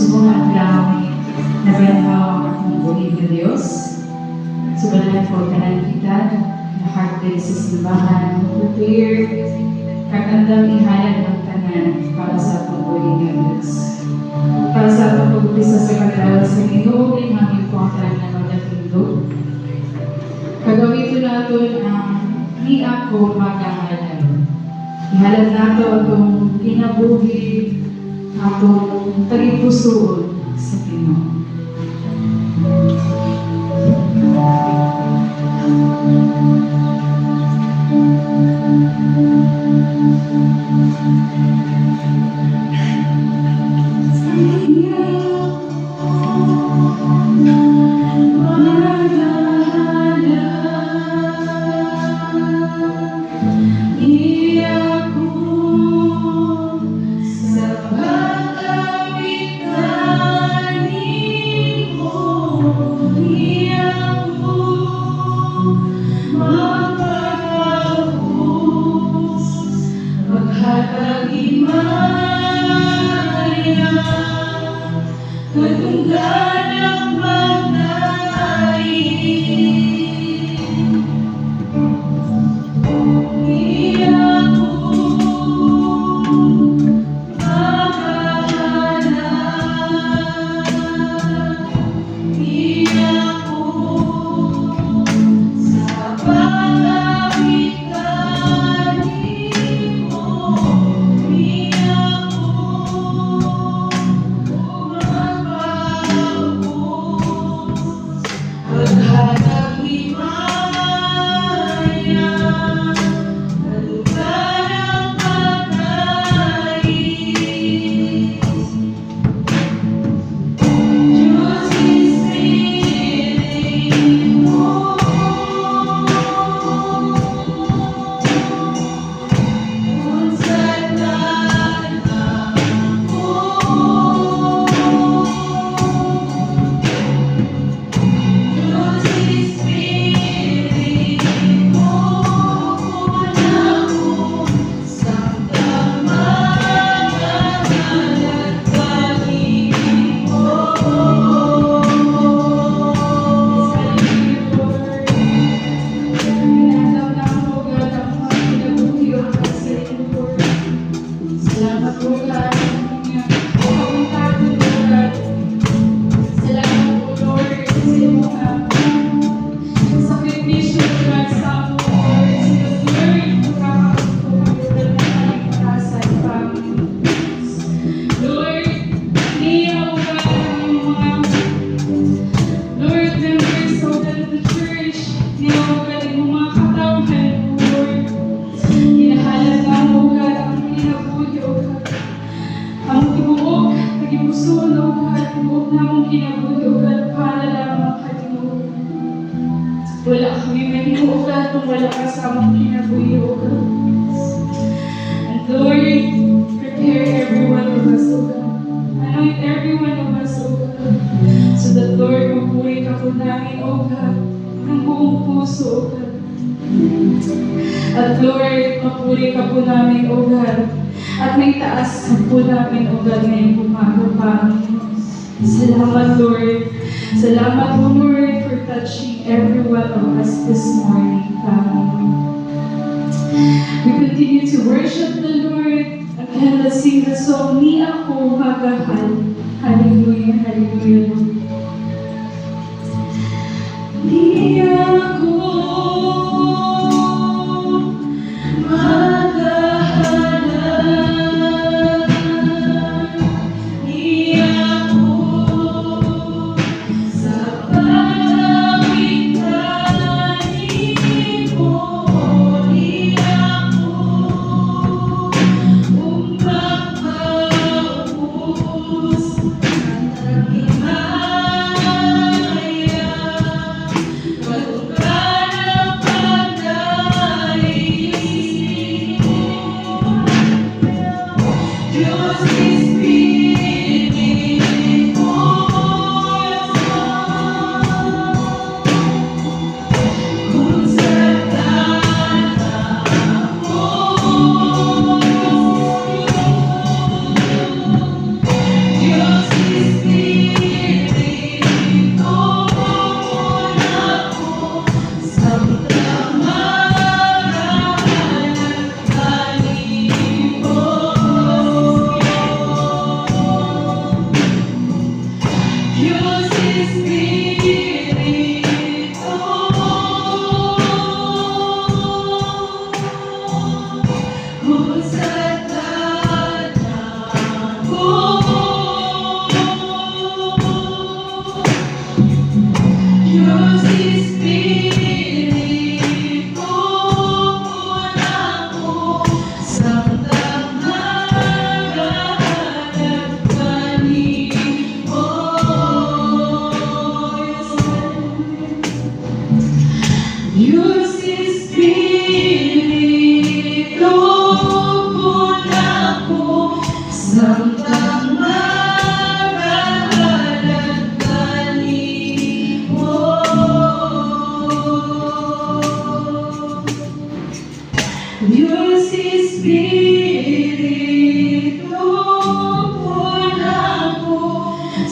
subungan lang na banaw ng buhay ng Diyos. Subalan po kanan kita, nakakita sa simbahan, prepare, kakandang ihalad ng tanan para sa pagbuhay ng Diyos. Para sa pag-umpisa sa pagdawal sa Ginoo, ay aming puwatan na magdapindog. Kagawin ko natin ang ni ako magahalan. Ihalad nato itong kinabuhi, atong tagipusoon sa Ginoo. Wala kami manihugan kung wala kasamang kinabuhiugan. And Lord, prepare every one of us, O God. Anoint every one of us, O God. So that, Lord, magpuri ka po namin, O God, ng buong puso, O God. At Lord, magpuri ka po namin, O God. At may taas po namin, O God, ngayong umaga pa. Salamat, Lord. Salamat, Lord, for touching every one of us this morning, family. We continue to worship the Lord. Again, let's sing the song, Ni Ako Magahal. Hallelujah, hallelujah. Ni ako Dios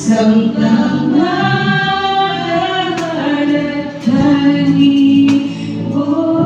Sanggang mahal at tanim mo.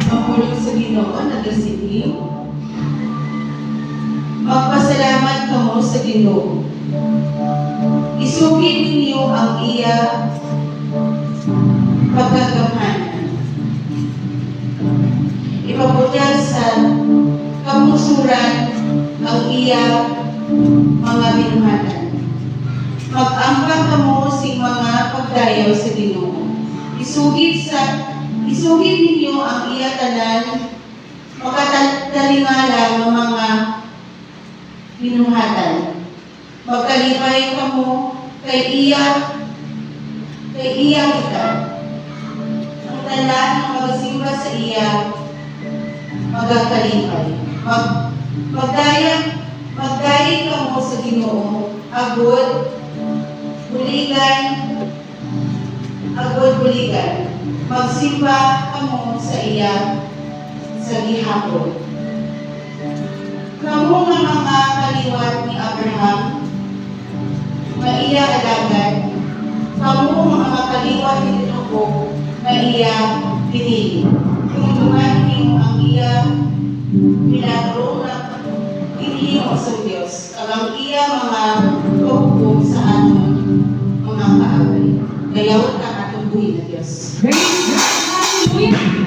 Mapulong sa Ginoo, nagasiling. Magpasalamat kamo sa Ginoo. Isugid ninyo ang iya pagkagamhanan. Ipabutyag sa kamusuran ang iya mga binuhatan. Mag-ambag kamo sing mga pagdayaw sa Ginoo. Isugid ninyo ang iya tanan makatalingala ng mga binuhatan. Magkalipay kamo kay iya kita. Ang tanan ng magsimba sa iya magkalipay. Magdayan kamo sa Ginoo, agod buligan. Magsimba kamo sa iya sa gihapon. Kamo nga mga kaliwat ni Abraham, maiya alagad. Kamo mga kaliwat ni Jacob, maiya pinili. Kung dumating ang iya milagro na pinili sa Diyos, ang iya mga hukom sa aton mga kaaway. Gayawat ka atong buhay na Diyos. Praise God! Hallelujah!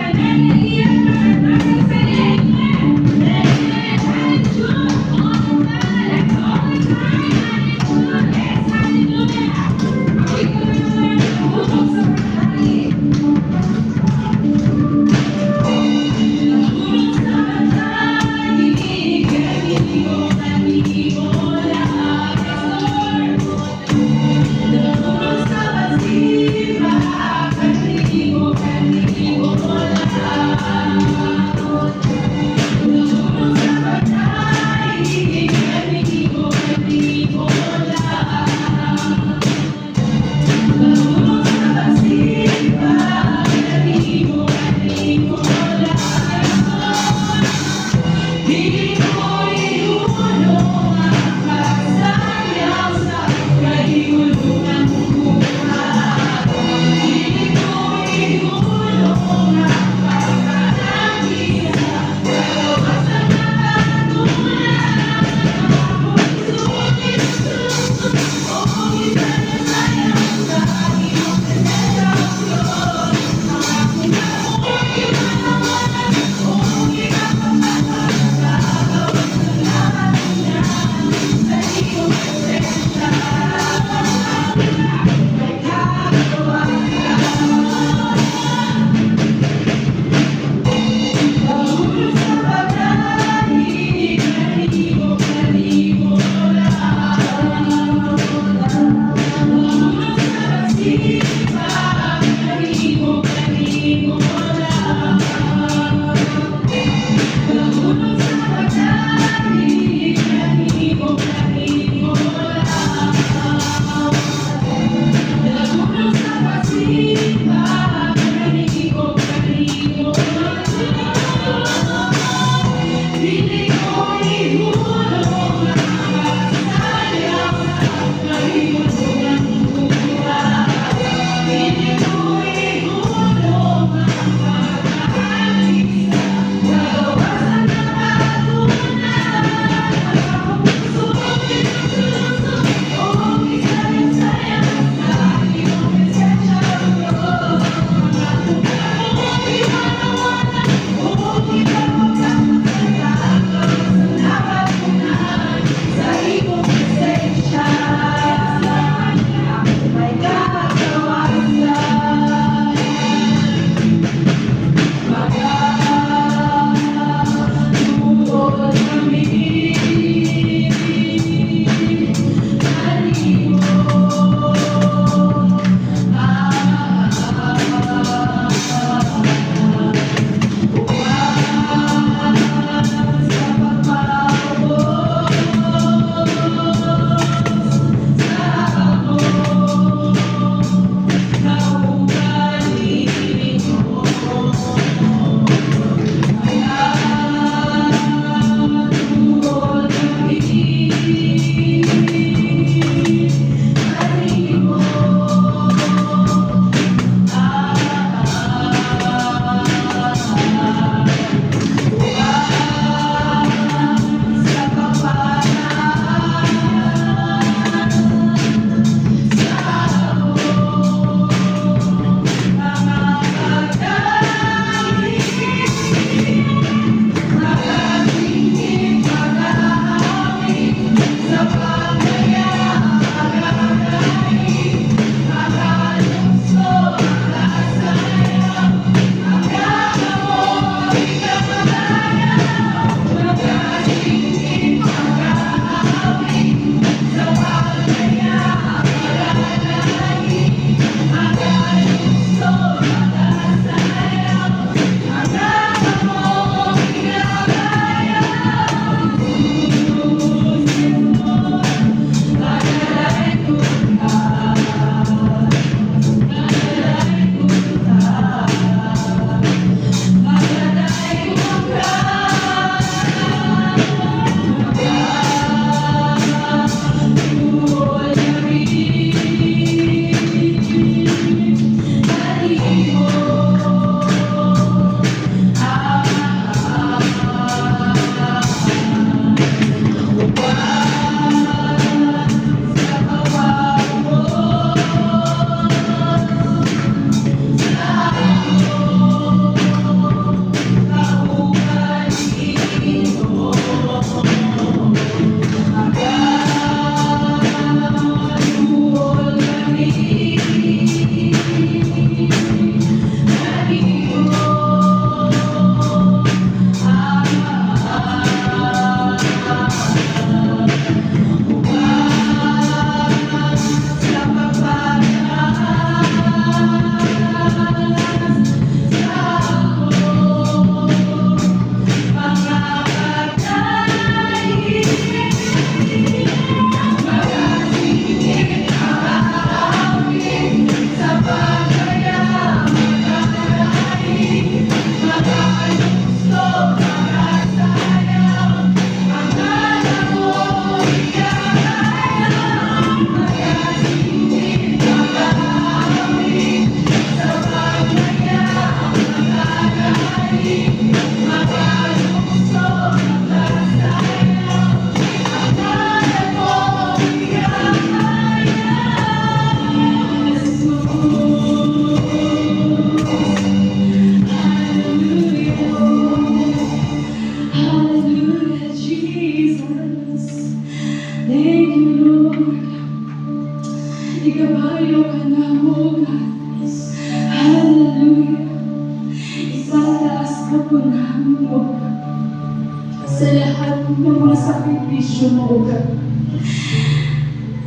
ng mga sakripisyo mo, O God.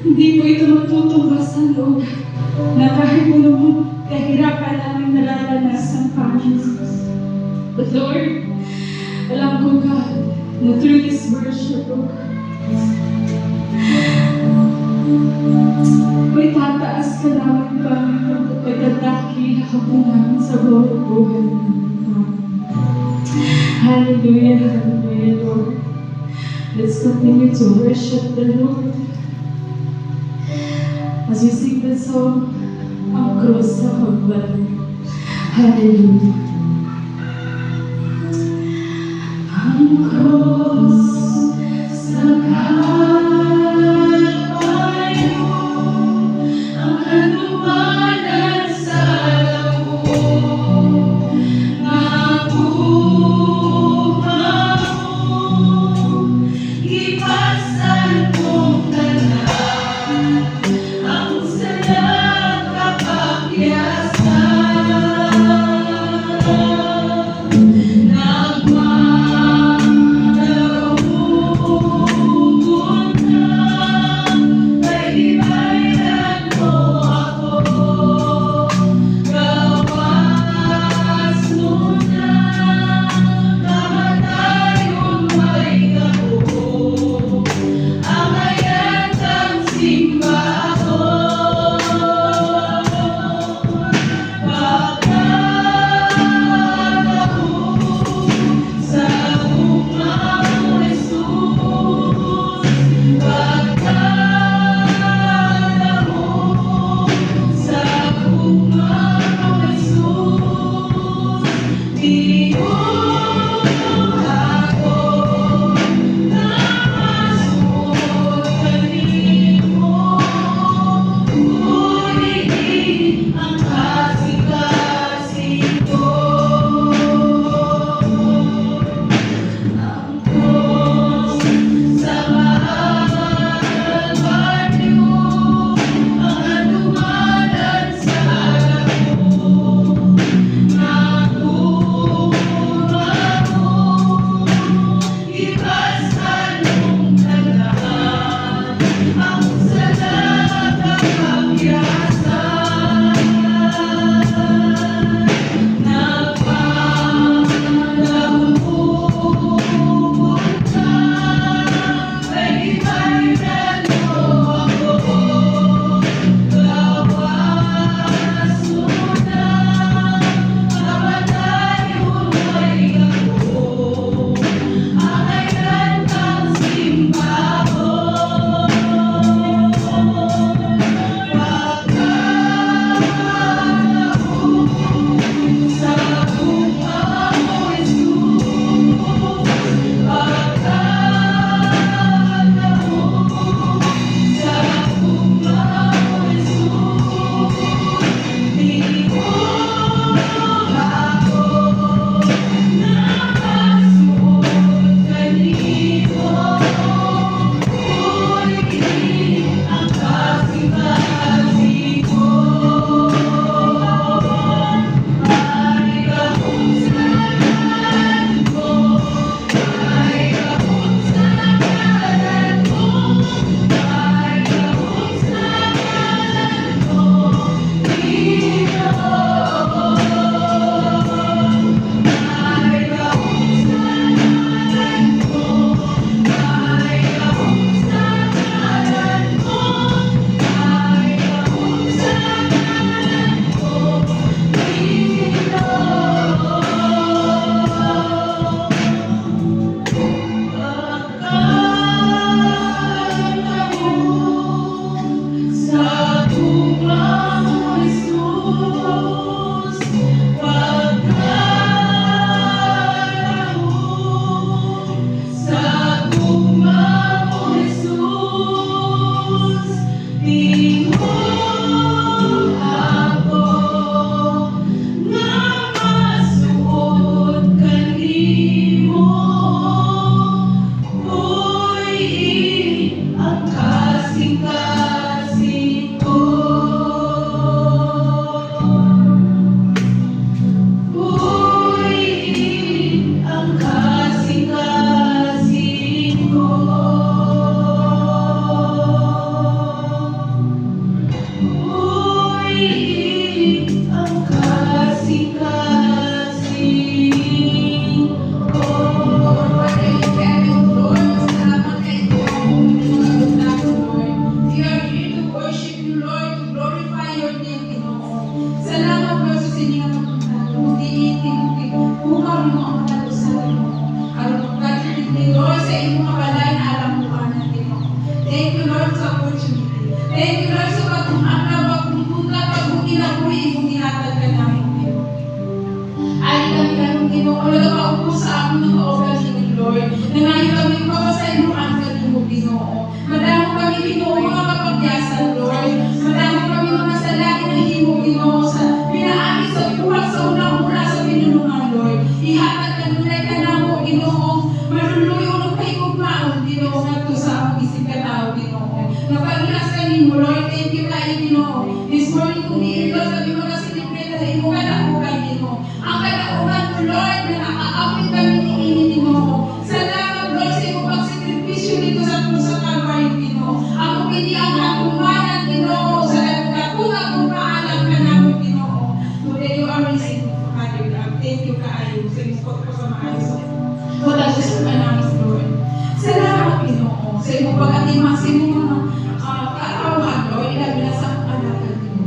Hindi po ito matutubasan, O God, na kahit anong kahirapan namin nararanasan, Panginoon. But Lord, alam ko, God, na through this worship, O God, may tataas ka namin, Panginoon, at pagdadakila ka po namin sa bawat buhay namin. Hallelujah, hallelujah, Lord. Let's continue to worship the Lord. As we sing the song, Ang Krus sa Kalbaryo. Hallelujah. Ang krus sa Kalbaryo, ang katuparan sa labo, nabuha mo, ipasan mong tanan, ang salang kapagyastan. Nagmamalaw Thank you, Lord, sa pag-umaklaw, pagpunta, pag-kinabuhi, imong gihatag ka namin, Ginoo. Ay kami kanong Ginoo, wala maupo sa amon ng kaugal ni Lord. Nangayo kami papasayloan ka nimo, Ginoo. Madamo kami Ginoo mga kapagyasan, Lord. Madamo kami mga salangin na himo, Ginoo, sa pinaagi sa buhat sa unang-una sa pinulungan, Lord. Ihatag ka nunay ka namo, Ginoo. Maluluyo ng kahigugmaon, Ginoo, ngadto sa among isip ka tao, Ginoo. Napaglas ka nimo, Lord. Thank you kayo, Ginoo. This morning kung iilo sa mga sinibreta sa imo kalaugan, Ginoo. Ang kalaugan mo, Lord, na nakakapit kami ni ini, Ginoo. Salamat, Lord, sa imo pagsikripisyo dito sa puso Kalbaryo, Ginoo. Ako kini ang akumanan, Ginoo. Sa kung akong paalam ka namin, Ginoo. Today you are receiving for Father God. Thank you kaayo sa imo pagpasamaayos sa wala sa namin, Lord. Salamat, Ginoo. Sa imo pag-atima, sa imo mga kaawan, Lord. Ilabi na sa alaga, Ginoo.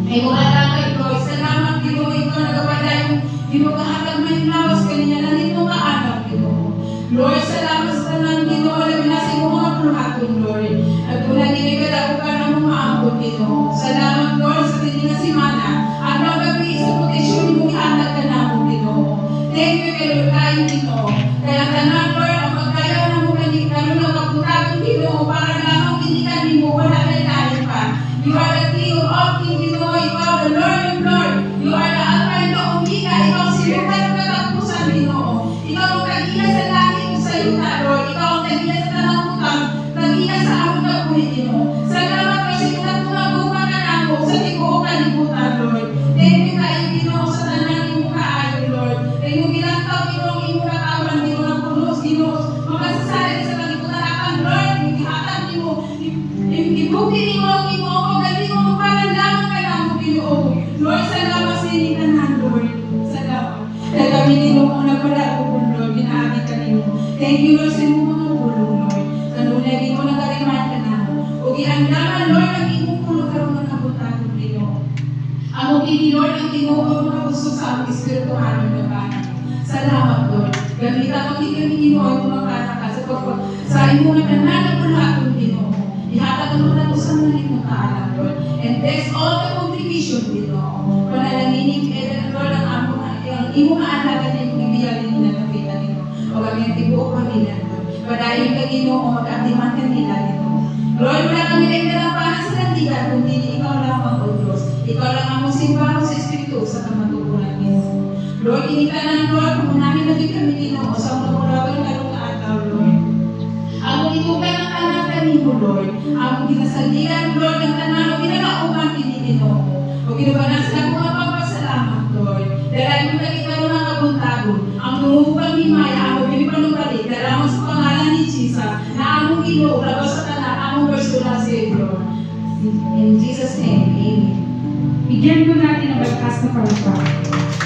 Ay mo alagay, Lord. Salamat, Ginoo. Ikaw nagapaday Ginoo kahatag may lawas kaniya na nito kaanap, Ginoo. Lord, salamat sa tanan, Ginoo. Labi na sa imo mga puluhaton, Lord. At kung nagigigala ko ka na maangkot, Ginoo. Salamat, Lord, sa tinig na simana. At ang gabi sa proteksyon mo ihatag ka na mo, Ginoo. Thank you, Lord, tayo, Ginoo. Kaya tanan, Lord, ang pagkayaw na mo kanin, karoon na magputagon, Ginoo, para lamang kinikan mo, wala na tayo pa. You are the King of all King, Ginoo. Ikaw, the Lord of Lord. You are the Alpha and the Omega. Ikaw si Rupan ng katapusan, Ginoo. Ikaw ang kagiya sa langit o sa yuta, Lord. Ikaw ang kagiya sa tanang utang, kagiya sa among kabuhi, Ginoo. Salamat kasi kung nagtungagungan ka na ako sa tiguo kalibutan, Lord. Thank you kayo, Ginoo, sa tanan imo kaayo, Lord. Kaya yung ginantaw, Ginoo, ang imo katawan, Ginoo, ng punos, Ginoo. Makasasali sa kalibutan akan, Lord. Yung gihatag nimo, ibuki nimo ang imo, kung galing mo magpalan lamang ka na mo, Ginoo. Lord, salamat sa inyo tanan, Lord. Salamat. Kaya kami, Ginoo, ang nagpala ko, Lord, ginaagi ka nimo. Thank you, Lord, sa imo mga pulong, Lord. Kanunay, Ginoo, nagariman ka na mo. O giandaman, Lord, ang imong pulong karoon ng kabutagon, Ginoo. Ang kini, Lord, ang Ginoo, ang mga gusto sa aming espirituhan ng bahay. Salamat, Lord. Gamitan mo kami, Ginoo, ang mga kanaka sa imo nga tanan ng pulaton, Ginoo. Ihatag mo na sa mga imo kaalam, Lord. And that's all the contribution, Ginoo. Panalangin, Lord, ang imo kaalaga na yung ibiyalin nila ng pita, Ginoo. O kami ang tibuo pamilya, Lord. Padayon ka, Ginoo, o mag-atiman ka nila, Ginoo. Lord, wala kami nagdalang para sa landigan, kundi ikaw lamang, O Diyos. Ikaw lang ang simbahan sa Espiritu sa kamatukunan, Ginoo. Lord, initanan, Lord, kung namin naging kami, Ginoo, sa mga mulawan na ataw, Lord. Ako itugan ng tanan kanimo, Lord. Ako ginasalihan, Lord, ng tanan, o ginalauman kini, Ginoo. O ginubanan sa mga pagpasalamat, Lord. Dahil mo nagkikaroon ng kabuntagon, ang tumupang himaya, ako pinipanumbalik, dahil sa pangalan ni Jesus, na among Ginoo, labas sa tanan, among personal Savior. In Jesus' name, Amen. Bigyan ko natin ang magkas na palakpak.